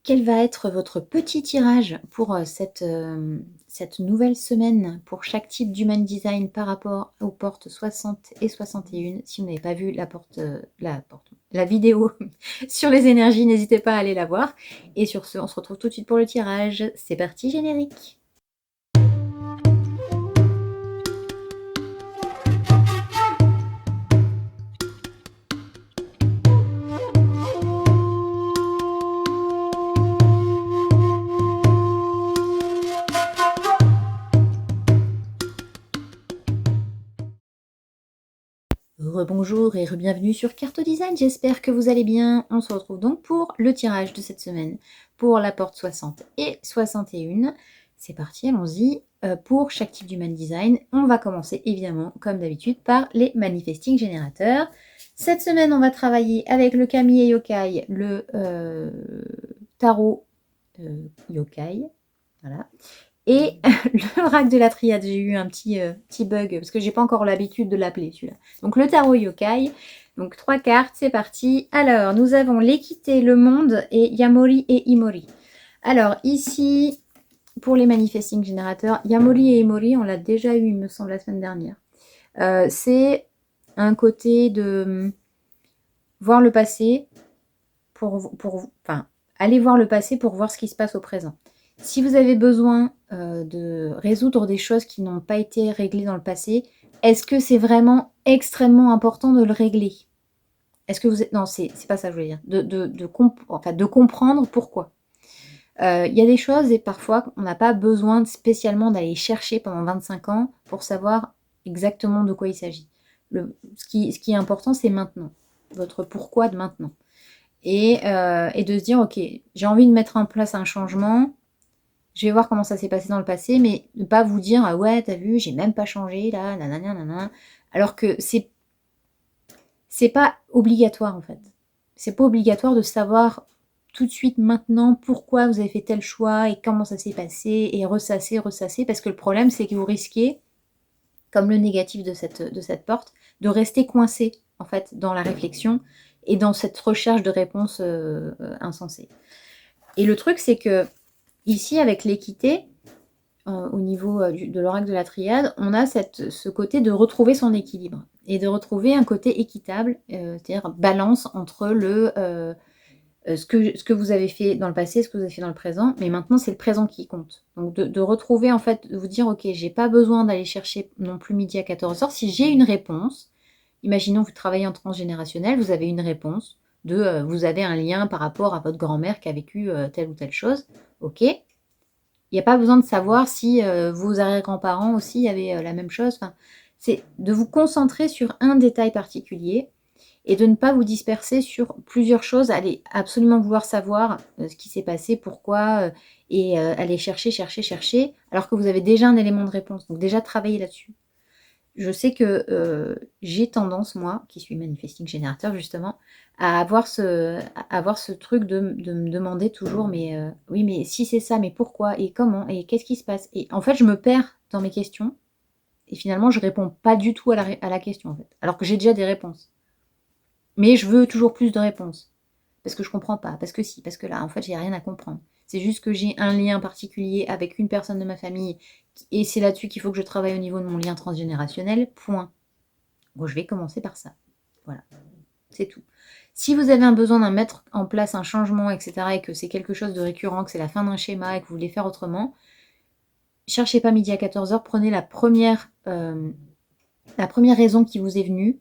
Quel va être votre petit tirage pour cette nouvelle semaine pour chaque type d'Human Design par rapport aux portes 60 et 61? Si vous n'avez pas vu la vidéo sur les énergies, n'hésitez pas à aller la voir. Et sur ce, on se retrouve tout de suite pour le tirage. C'est parti, générique! Rebonjour et re-bienvenue sur Carto Design, j'espère que vous allez bien. On se retrouve donc pour le tirage de cette semaine pour la porte 60 et 61. C'est parti, allons-y. Pour chaque type d'Human Design, on va commencer évidemment, comme d'habitude, par les Manifesting Générateurs. Cette semaine, on va travailler avec le Kami et Yokai, le Tarot Yokai, voilà. Et le rack de la triade, j'ai eu un petit bug, parce que j'ai pas encore l'habitude de l'appeler celui-là. Donc le tarot yokai, donc 3 cartes, c'est parti. Alors, nous avons l'équité, le monde, et Yamori et Imori. Alors ici, pour les manifesting générateurs, Yamori et Imori, on l'a déjà eu, il me semble, la semaine dernière. C'est un côté de voir le passé, enfin, aller voir le passé pour voir ce qui se passe au présent. Si vous avez besoin de résoudre des choses qui n'ont pas été réglées dans le passé, est-ce que c'est vraiment extrêmement important de le régler? Est-ce que vous êtes... Non, c'est pas ça que je voulais dire. De comprendre pourquoi. Il y a des choses et parfois on n'a pas besoin spécialement d'aller chercher pendant 25 ans pour savoir exactement de quoi il s'agit. Ce qui est important, c'est maintenant. Votre pourquoi de maintenant. Et de se dire, ok, j'ai envie de mettre en place un changement, je vais voir comment ça s'est passé dans le passé, mais ne pas vous dire, ah ouais, t'as vu, j'ai même pas changé, là, nanana, nanana. Alors que c'est pas obligatoire, en fait. C'est pas obligatoire de savoir tout de suite, maintenant, pourquoi vous avez fait tel choix et comment ça s'est passé, et ressasser, parce que le problème, c'est que vous risquez, comme le négatif de cette porte, de rester coincé, en fait, dans la réflexion et dans cette recherche de réponses insensées. Et le truc, c'est que ici, avec l'équité, au niveau de l'oracle de la triade, on a ce côté de retrouver son équilibre et de retrouver un côté équitable, c'est-à-dire balance entre ce que vous avez fait dans le passé, ce que vous avez fait dans le présent, mais maintenant c'est le présent qui compte. Donc de retrouver, en fait, de vous dire, ok, j'ai pas besoin d'aller chercher non plus midi à 14h. Si j'ai une réponse, imaginons que vous travaillez en transgénérationnel, vous avez une réponse vous avez un lien par rapport à votre grand-mère qui a vécu telle ou telle chose, ok. Il n'y a pas besoin de savoir si vos arrière-grands-parents aussi avaient la même chose. Enfin, c'est de vous concentrer sur un détail particulier et de ne pas vous disperser sur plusieurs choses. Allez absolument vouloir savoir ce qui s'est passé, pourquoi, et aller chercher, alors que vous avez déjà un élément de réponse. Donc déjà, travailler là-dessus. Je sais que j'ai tendance, moi, qui suis manifesting générateur justement, à avoir ce truc de me demander toujours, mais oui, mais si c'est ça, mais pourquoi, et comment, et qu'est-ce qui se passe? Et en fait, je me perds dans mes questions, et finalement, je réponds pas du tout à la question, en fait, alors que j'ai déjà des réponses. Mais je veux toujours plus de réponses, parce que je comprends pas, parce que si, parce que là, en fait, j'ai rien à comprendre. C'est juste que j'ai un lien particulier avec une personne de ma famille, et c'est là-dessus qu'il faut que je travaille au niveau de mon lien transgénérationnel, point. Bon, je vais commencer par ça. Voilà, c'est tout. Si vous avez un besoin d'en mettre en place un changement, etc., et que c'est quelque chose de récurrent, que c'est la fin d'un schéma et que vous voulez faire autrement, cherchez pas midi à 14h, prenez la première raison qui vous est venue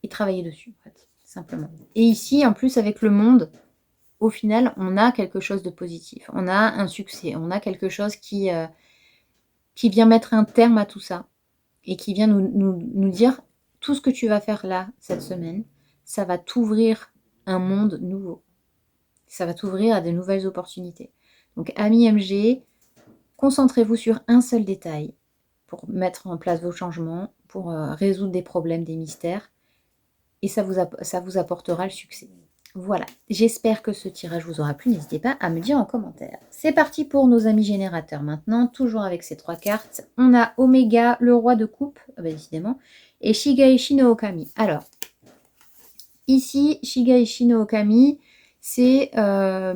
et travaillez dessus, en fait, simplement. Et ici, en plus, avec le monde, au final, on a quelque chose de positif. On a un succès, on a quelque chose qui vient mettre un terme à tout ça et qui vient nous dire tout ce que tu vas faire là, cette semaine, ça va t'ouvrir un monde nouveau. Ça va t'ouvrir à de nouvelles opportunités. Donc, amis MG, concentrez-vous sur un seul détail pour mettre en place vos changements, pour résoudre des problèmes, des mystères, et ça vous apportera le succès. Voilà, j'espère que ce tirage vous aura plu, n'hésitez pas à me dire en commentaire. C'est parti pour nos amis générateurs maintenant, toujours avec ces 3 cartes. On a Oméga, le roi de coupe, décidément, et Shigaishi no Okami. Alors, ici, Shigaishi no Okami, c'est oh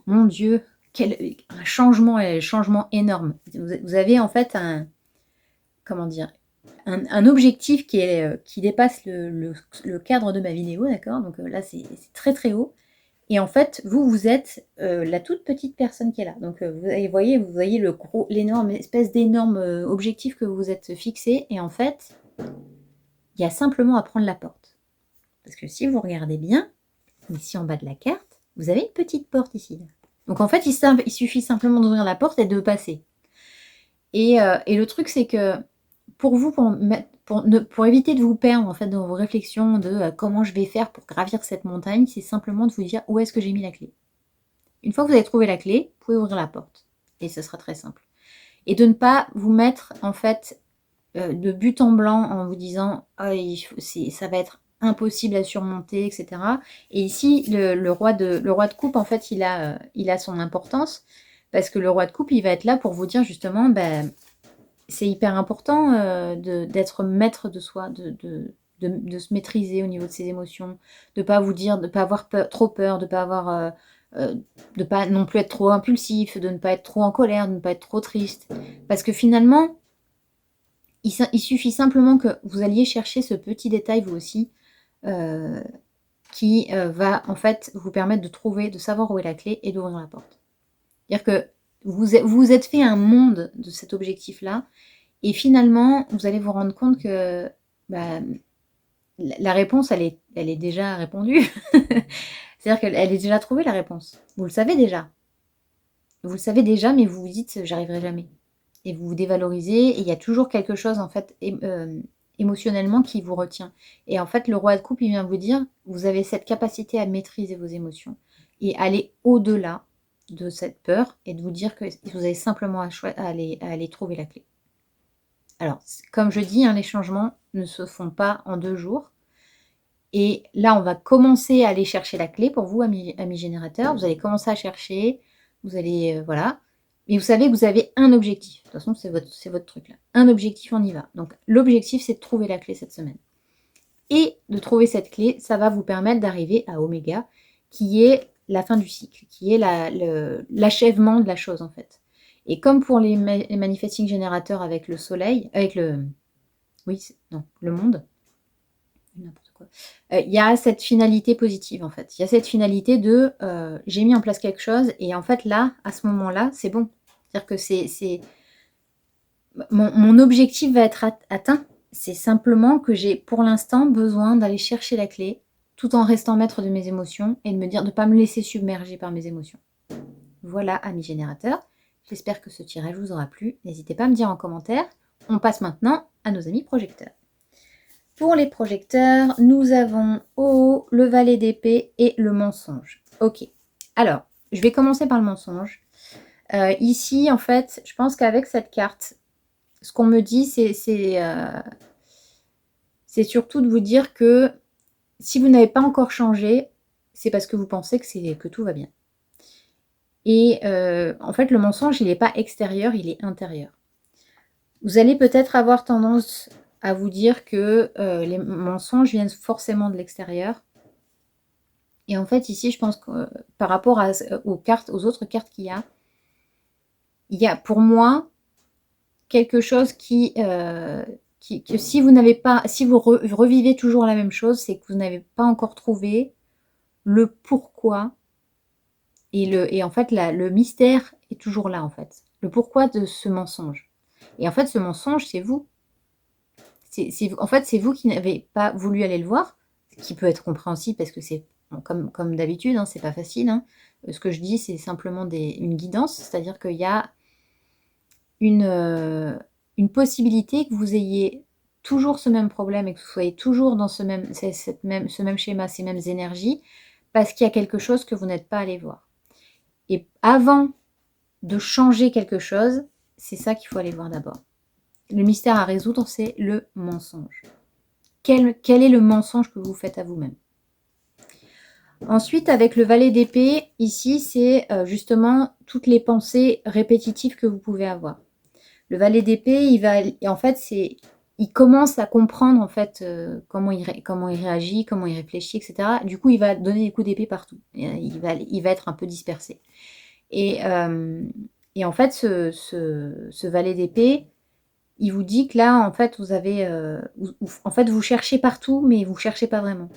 mon Dieu, un changement énorme. Vous avez en fait comment dire, un objectif qui dépasse le cadre de ma vidéo, d'accord? Donc là, c'est très très haut. Et en fait, vous êtes la toute petite personne qui est là. Donc vous voyez l'énorme espèce d'énorme objectif que vous vous êtes fixé. Et en fait, il y a simplement à prendre la porte. Parce que si vous regardez bien, ici en bas de la carte, vous avez une petite porte ici. Donc en fait, il suffit simplement d'ouvrir la porte et de passer. Et le truc, c'est que pour vous, pour éviter de vous perdre en fait dans vos réflexions de comment je vais faire pour gravir cette montagne, c'est simplement de vous dire où est-ce que j'ai mis la clé. Une fois que vous avez trouvé la clé, vous pouvez ouvrir la porte. Et ce sera très simple. Et de ne pas vous mettre en fait de but en blanc en vous disant ça va être impossible à surmonter, etc. Et ici, le roi de coupe, en fait, il a son importance parce que le roi de coupe, il va être là pour vous dire justement, c'est hyper important d'être maître de soi, de se maîtriser au niveau de ses émotions, de pas vous dire, de pas avoir trop peur, de pas avoir de pas non plus être trop impulsif, de ne pas être trop en colère, de ne pas être trop triste. Parce que finalement, il suffit simplement que vous alliez chercher ce petit détail vous aussi qui va en fait vous permettre de savoir où est la clé et d'ouvrir la porte. C'est-à-dire que vous êtes fait un monde de cet objectif-là et finalement, vous allez vous rendre compte que la réponse, elle est déjà répondue. C'est-à-dire qu'elle est déjà trouvée, la réponse. Vous le savez déjà. Vous le savez déjà, mais vous vous dites, j'arriverai jamais. Et vous vous dévalorisez, et il y a toujours quelque chose, en fait, émotionnellement qui vous retient. Et en fait, le roi de coupe, il vient vous dire, vous avez cette capacité à maîtriser vos émotions et aller au-delà de cette peur et de vous dire que vous avez simplement à aller trouver la clé. Alors, comme je dis, les changements ne se font pas en 2 jours. Et là, on va commencer à aller chercher la clé pour vous, amis générateurs. Vous allez commencer à chercher, vous allez, voilà. Mais vous savez que vous avez un objectif. De toute façon, c'est votre truc là. Un objectif, on y va. Donc, l'objectif, c'est de trouver la clé cette semaine. Et de trouver cette clé, ça va vous permettre d'arriver à Oméga, qui est la fin du cycle, qui est l'achèvement de la chose, en fait. Et comme pour les manifesting générateurs avec le soleil, avec le monde, n'importe quoi. Il y a cette finalité positive, en fait. Il y a cette finalité de j'ai mis en place quelque chose et en fait là, à ce moment-là, c'est bon. C'est-à-dire que mon objectif va être atteint. C'est simplement que j'ai pour l'instant besoin d'aller chercher la clé tout en restant maître de mes émotions et de me dire de ne pas me laisser submerger par mes émotions. Voilà, amis générateurs. J'espère que ce tirage vous aura plu. N'hésitez pas à me dire en commentaire. On passe maintenant à nos amis projecteurs. Pour les projecteurs, nous avons le valet d'épée et le mensonge. Ok, alors, je vais commencer par le mensonge. Ici, en fait, je pense qu'avec cette carte, ce qu'on me dit, c'est surtout de vous dire que si vous n'avez pas encore changé, c'est parce que vous pensez que tout va bien. Et en fait, le mensonge, il n'est pas extérieur, il est intérieur. Vous allez peut-être avoir tendance à vous dire que les mensonges viennent forcément de l'extérieur. Et en fait, ici, je pense que par rapport aux autres cartes qu'il y a pour moi quelque chose que si vous n'avez pas, si vous revivez toujours la même chose, c'est que vous n'avez pas encore trouvé le pourquoi. Et en fait, le mystère est toujours là, en fait. Le pourquoi de ce mensonge. Et en fait, ce mensonge, c'est vous. En fait, c'est vous qui n'avez pas voulu aller le voir, ce qui peut être compréhensible parce que c'est comme d'habitude, c'est pas facile. Ce que je dis, c'est simplement une guidance, c'est-à-dire qu'il y a une possibilité que vous ayez toujours ce même problème et que vous soyez toujours dans ce même schéma, ces mêmes énergies, parce qu'il y a quelque chose que vous n'êtes pas allé voir. Et avant de changer quelque chose, c'est ça qu'il faut aller voir d'abord. Le mystère à résoudre, c'est le mensonge. Quel est le mensonge que vous faites à vous-même? Ensuite, avec le valet d'épée, ici, c'est justement toutes les pensées répétitives que vous pouvez avoir. Le valet d'épée, en fait, il commence à comprendre en fait comment il réagit, comment il réfléchit, etc. Du coup, il va donner des coups d'épée partout. Il va être un peu dispersé. Et en fait, ce valet d'épée, il vous dit que là, en fait, vous avez, en fait, vous cherchez partout, mais vous cherchez pas vraiment.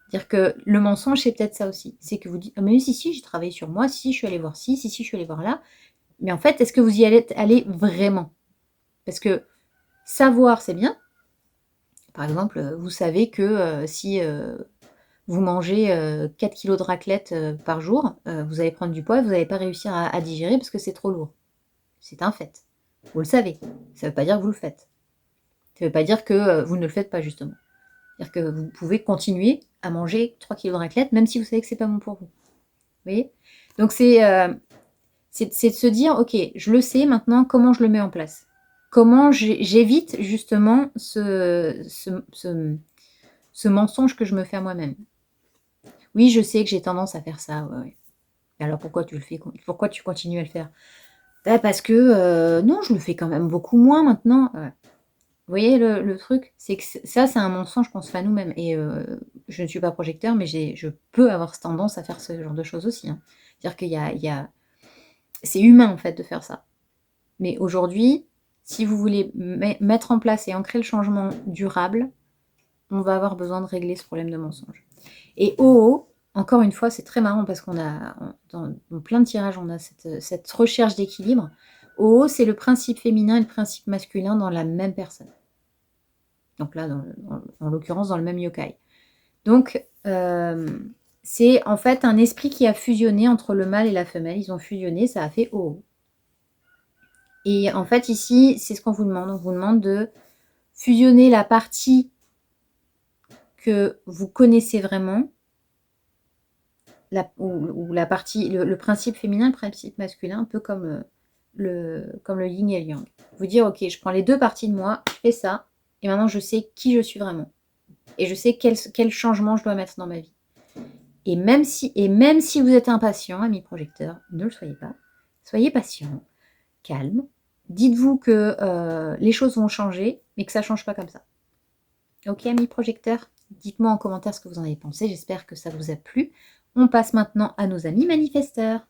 C'est-à-dire que le mensonge, c'est peut-être ça aussi. C'est que vous dites, ah, mais si, j'ai travaillé sur moi, si, je suis allée voir ci, si, je suis allée voir là. Mais en fait, est-ce que vous y allez vraiment? Parce que savoir, c'est bien. Par exemple, vous savez que si vous mangez 4 kilos de raclette par jour, vous allez prendre du poids et vous n'allez pas réussir à digérer parce que c'est trop lourd. C'est un fait. Vous le savez. Ça ne veut pas dire que vous le faites. Ça ne veut pas dire que vous ne le faites pas, justement. C'est-à-dire que vous pouvez continuer à manger 3 kilos de raclette, même si vous savez que ce n'est pas bon pour vous. Vous voyez? Donc, c'est de se dire, ok, je le sais maintenant, comment je le mets en place? Comment j'évite, justement, ce mensonge que je me fais à moi-même? Oui, je sais que j'ai tendance à faire ça, ouais. Alors pourquoi tu le fais? Pourquoi tu continues à le faire? Bah, parce que, non, je le fais quand même beaucoup moins maintenant. Ouais. Vous voyez le truc? C'est que ça, c'est un mensonge qu'on se fait à nous-mêmes et je ne suis pas projecteur, mais je peux avoir cette tendance à faire ce genre de choses aussi, hein. C'est-à-dire qu'il y a c'est humain, en fait, de faire ça. Mais aujourd'hui, si vous voulez mettre en place et ancrer le changement durable, on va avoir besoin de régler ce problème de mensonge. Et oh, encore une fois, c'est très marrant parce qu'on a, dans plein de tirages, on a cette recherche d'équilibre. Oh, c'est le principe féminin et le principe masculin dans la même personne. Donc là, en l'occurrence, dans le même yokai. Donc, c'est en fait un esprit qui a fusionné entre le mâle et la femelle. Ils ont fusionné, ça a fait oh. Et en fait, ici, c'est ce qu'on vous demande. On vous demande de fusionner la partie que vous connaissez vraiment, ou la partie, le principe féminin, le principe masculin, un peu comme le yin et le yang. Vous dire, ok, je prends les deux parties de moi, je fais ça, et maintenant je sais qui je suis vraiment. Et je sais quel changement je dois mettre dans ma vie. Et même si vous êtes impatient, ami projecteur, ne le soyez pas. Soyez patient, calme. Dites-vous que les choses vont changer, mais que ça ne change pas comme ça. Ok, ami projecteur? Dites-moi en commentaire ce que vous en avez pensé. J'espère que ça vous a plu. On passe maintenant à nos amis manifesteurs.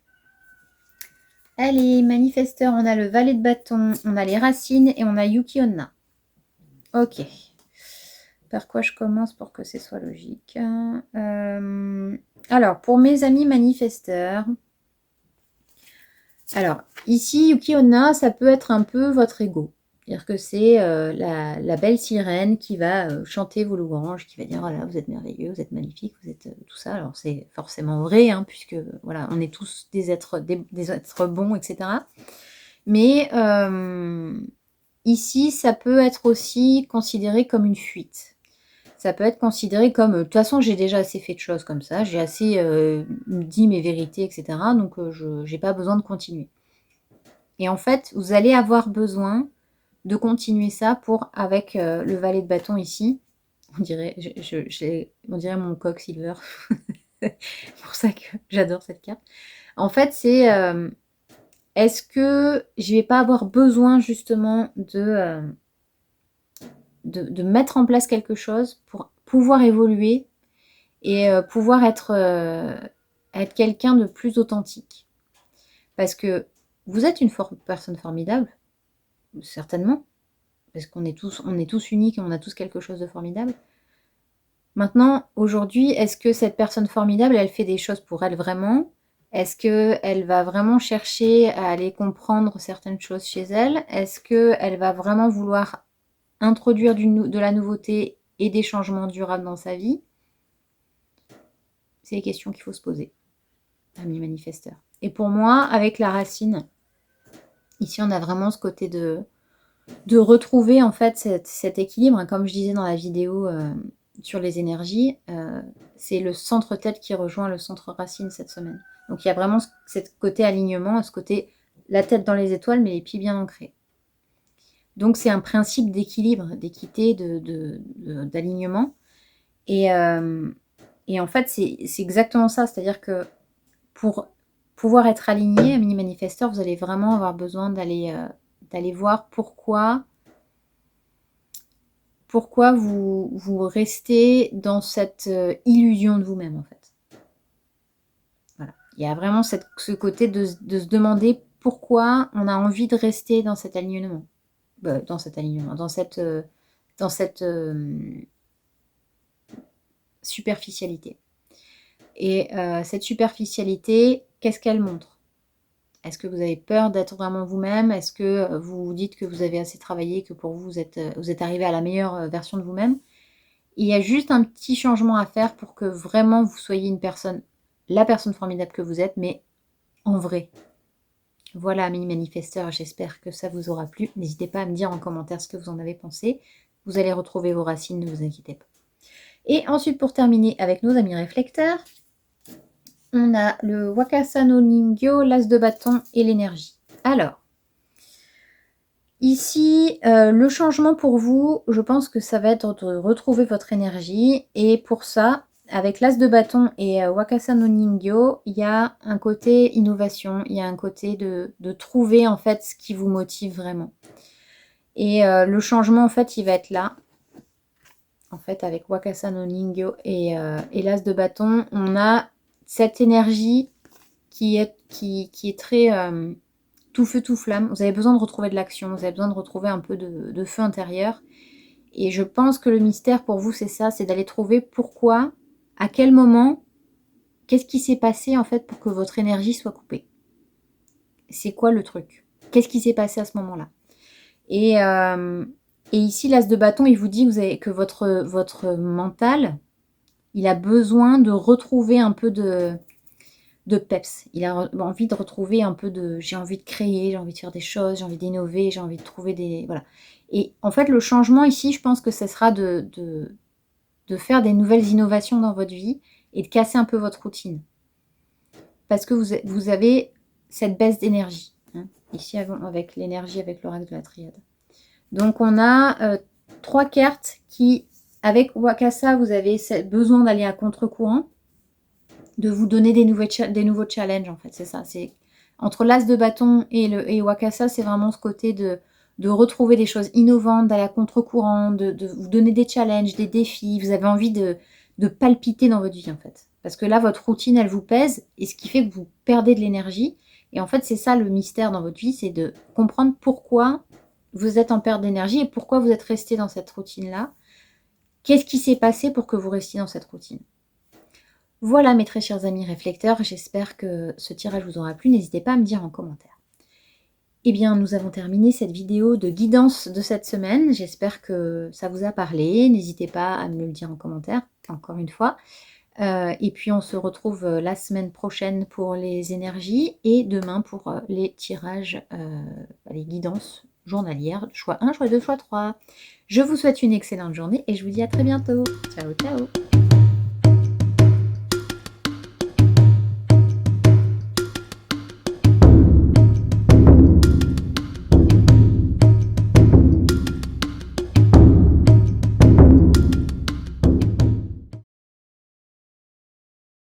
Allez, manifesteurs, on a le valet de bâton, on a les racines et on a Yuki Onna. Ok. Par quoi je commence pour que ce soit logique? Alors, pour mes amis manifesteurs, alors, ici, Yuki Onna, ça peut être un peu votre ego. C'est-à-dire que c'est la belle sirène qui va chanter vos louanges, qui va dire, voilà, vous êtes merveilleux, vous êtes magnifique, vous êtes tout ça. Alors, c'est forcément vrai, hein, puisque, voilà, on est tous des êtres bons, etc. Mais ici, ça peut être aussi considéré comme une fuite. Ça peut être considéré comme, de toute façon, j'ai déjà assez fait de choses comme ça, j'ai assez dit mes vérités, etc. Donc, je n'ai pas besoin de continuer. Et en fait, vous allez avoir besoin de continuer ça avec le valet de bâton ici. On dirait, on dirait mon coq silver. C'est pour ça que j'adore cette carte. En fait, c'est est-ce que je vais pas avoir besoin justement de mettre en place quelque chose pour pouvoir évoluer et pouvoir être quelqu'un de plus authentique. Parce que vous êtes une personne formidable, certainement, parce qu'on est tous uniques et on a tous quelque chose de formidable. Maintenant, aujourd'hui, est-ce que cette personne formidable, elle fait des choses pour elle vraiment? Est-ce qu'elle va vraiment chercher à aller comprendre certaines choses chez elle? Est-ce qu'elle va vraiment vouloir introduire de la nouveauté et des changements durables dans sa vie? C'est les questions qu'il faut se poser, amis manifesteurs. Et pour moi, avec la racine, ici, on a vraiment ce côté de retrouver en fait cet équilibre. Comme je disais dans la vidéo sur les énergies, c'est le centre tête qui rejoint le centre racine cette semaine. Donc il y a vraiment ce côté alignement, ce côté la tête dans les étoiles, mais les pieds bien ancrés. Donc c'est un principe d'équilibre, d'équité, d'alignement. Et en fait, c'est exactement ça. C'est-à-dire que pour pouvoir être aligné, amis manifesteurs, vous allez vraiment avoir besoin d'aller voir pourquoi pourquoi vous restez dans cette illusion de vous-même, en fait. Voilà. Il y a vraiment ce côté de se demander pourquoi on a envie de rester dans cet alignement. Dans cette superficialité. Et cette superficialité, qu'est-ce qu'elle montre? Est-ce que vous avez peur d'être vraiment vous-même? Est-ce que vous vous dites que vous avez assez travaillé, que pour vous, vous êtes arrivé à la meilleure version de vous-même? Il y a juste un petit changement à faire pour que vraiment vous soyez la personne formidable que vous êtes, mais en vrai. Voilà, amis manifesteurs, j'espère que ça vous aura plu. N'hésitez pas à me dire en commentaire ce que vous en avez pensé. Vous allez retrouver vos racines, ne vous inquiétez pas. Et ensuite, pour terminer avec nos amis réflecteurs, on a le Wakasa no Ningyo, l'as de bâton et l'énergie. Alors, ici, le changement pour vous, je pense que ça va être de retrouver votre énergie. Et pour ça, avec l'as de bâton et Wakasa no Ningyo, il y a un côté innovation, il y a un côté de trouver en fait ce qui vous motive vraiment. Et le changement, en fait, il va être là. En fait, avec Wakasa no Ningyo et l'as de bâton, on a cette énergie qui est très tout feu, tout flamme. Vous avez besoin de retrouver de l'action, vous avez besoin de retrouver un peu de feu intérieur. Et je pense que le mystère pour vous, c'est ça, c'est d'aller trouver pourquoi, à quel moment, qu'est-ce qui s'est passé en fait pour que votre énergie soit coupée. C'est quoi le truc? Qu'est-ce qui s'est passé à ce moment-là? Et ici, l'as de bâton, il vous dit que votre mental, il a besoin de retrouver un peu de peps. Il a envie de retrouver un peu j'ai envie de créer, j'ai envie de faire des choses, j'ai envie d'innover, j'ai envie de trouver des... Voilà. Et en fait, le changement ici, je pense que ce sera de faire des nouvelles innovations dans votre vie et de casser un peu votre routine. Parce que vous avez cette baisse d'énergie. Hein, ici, avec l'énergie, avec l'oracle de la triade. Donc, on a 3 cartes qui, avec Wakasa, vous avez besoin d'aller à contre-courant, de vous donner des nouveaux challenges, en fait. C'est ça. C'est entre l'as de bâton et Wakasa, c'est vraiment ce côté de retrouver des choses innovantes, d'aller à contre-courant, de vous donner des challenges, des défis. Vous avez envie de palpiter dans votre vie, en fait. Parce que là, votre routine, elle vous pèse, et ce qui fait que vous perdez de l'énergie. Et en fait, c'est ça le mystère dans votre vie, c'est de comprendre pourquoi vous êtes en perte d'énergie et pourquoi vous êtes resté dans cette routine-là. Qu'est-ce qui s'est passé pour que vous restiez dans cette routine? Voilà mes très chers amis réflecteurs, j'espère que ce tirage vous aura plu. N'hésitez pas à me dire en commentaire. Eh bien, nous avons terminé cette vidéo de guidance de cette semaine. J'espère que ça vous a parlé. N'hésitez pas à me le dire en commentaire, encore une fois. Et puis, on se retrouve la semaine prochaine pour les énergies et demain pour les tirages, les guidances journalières, choix 1, choix 2, choix 3. Je vous souhaite une excellente journée et je vous dis à très bientôt. Ciao, ciao!